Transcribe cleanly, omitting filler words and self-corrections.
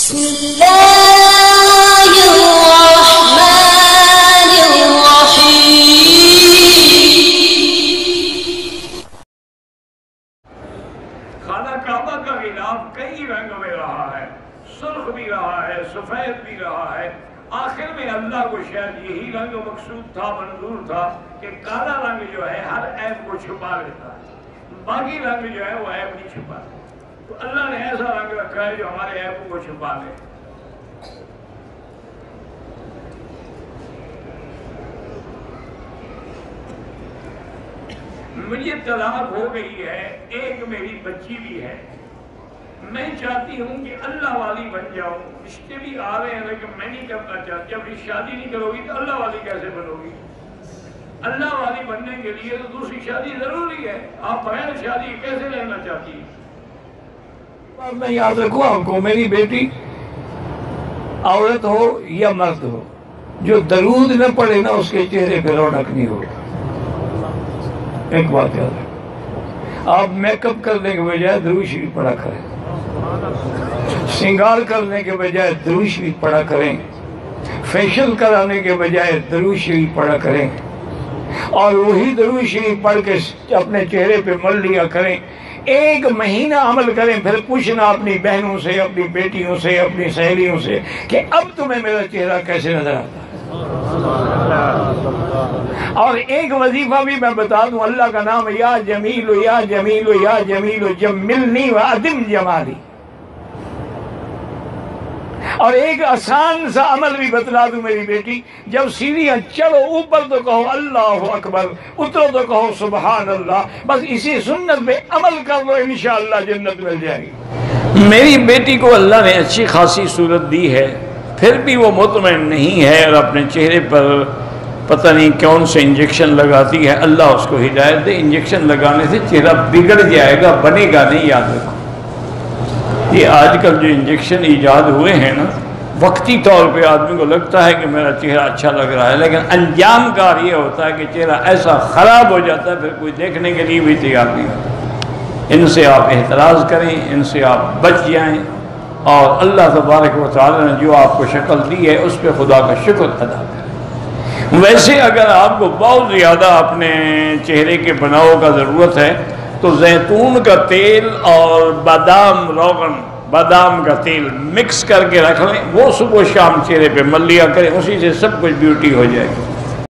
بسم اللہ الرحمن الرحیم۔ خانہ کعبہ کا غلاف کئی رنگ میں رہا ہے، سرخ بھی رہا ہے، سفید بھی رہا ہے۔ آخر میں اللہ کو شاید یہی رنگ مقصود تھا، منظور تھا کہ کالا رنگ جو ہے ہر عیب کو چھپا لیتا ہے، باقی رنگ جو ہے وہ عیب نہیں چھپاتا۔ تو اللہ نے ایسا رنگ رکھا ہے جو ہمارے عیبوں کو چھپا لے۔ مجھے طلاق ہو گئی ہے، ایک میری بچی بھی ہے، میں چاہتی ہوں کہ اللہ والی بن جاؤں۔ رشتے بھی آ رہے ہیں لیکن میں نہیں کرنا چاہتی۔ جب شادی نہیں کرو گی تو اللہ والی کیسے بنو گی؟ اللہ والی بننے کے لیے تو دوسری شادی ضروری ہے۔ آپ بغیر شادی کیسے رہنا چاہتی ہیں؟ میں یاد رکھوں آپ کو، میری بیٹی عورت ہو یا مرد ہو، جو درود نہ پڑھے نا اس کے چہرے پہ رونق نہیں ہو۔ ایک بات یاد رکھیں، آپ میک اپ کرنے کے بجائے درود شریف پڑھا کریں، سنگار کرنے کے بجائے درود شریف پڑھا کریں، فیشل کرانے کے بجائے درود شریف پڑھا کریں، اور وہی درود شریف پڑھ کے اپنے چہرے پہ مل لیا کریں۔ ایک مہینہ عمل کریں، پھر پوچھنا اپنی بہنوں سے، اپنی بیٹیوں سے، اپنی سہیلیوں سے کہ اب تمہیں میرا چہرہ کیسے نظر آتا ہے۔ اور ایک وظیفہ بھی میں بتا دوں، اللہ کا نام یا جمیل یا جمیل یا جمیل جملنی وعدم جمالی۔ اور ایک آسان سا عمل بھی بتلا دوں میری بیٹی، جب سیڑھیاں چڑھو اوپر تو کہو اللہ اکبر، اترو تو کہو سبحان اللہ۔ بس اسی سنت پہ عمل کر لو، انشاءاللہ جنت مل جائے گی۔ میری بیٹی کو اللہ نے اچھی خاصی صورت دی ہے، پھر بھی وہ مطمئن نہیں ہے اور اپنے چہرے پر پتہ نہیں کون سے انجیکشن لگاتی ہے۔ اللہ اس کو ہدایت دے۔ انجیکشن لگانے سے چہرہ بگڑ جائے گا، بنے گا نہیں، یاد رکھو۔ یہ آج کل جو انجیکشن ایجاد ہوئے ہیں نا، وقتی طور پہ آدمی کو لگتا ہے کہ میرا چہرہ اچھا لگ رہا ہے، لیکن انجام کار یہ ہوتا ہے کہ چہرہ ایسا خراب ہو جاتا ہے پھر کوئی دیکھنے کے لیے بھی تیار نہیں ہوتا۔ ان سے آپ احتراز کریں، ان سے آپ بچ جائیں، اور اللہ تبارک و تعالی نے جو آپ کو شکل دی ہے اس پہ خدا کا شکر ادا کریں۔ ویسے اگر آپ کو بہت زیادہ اپنے چہرے کے بناؤ کا ضرورت ہے تو زیتون کا تیل اور بادام روغن، بادام کا تیل مکس کر کے رکھ لیں، وہ صبح و شام چہرے پہ مل لیا کریں، اسی سے سب کچھ بیوٹی ہو جائے گی۔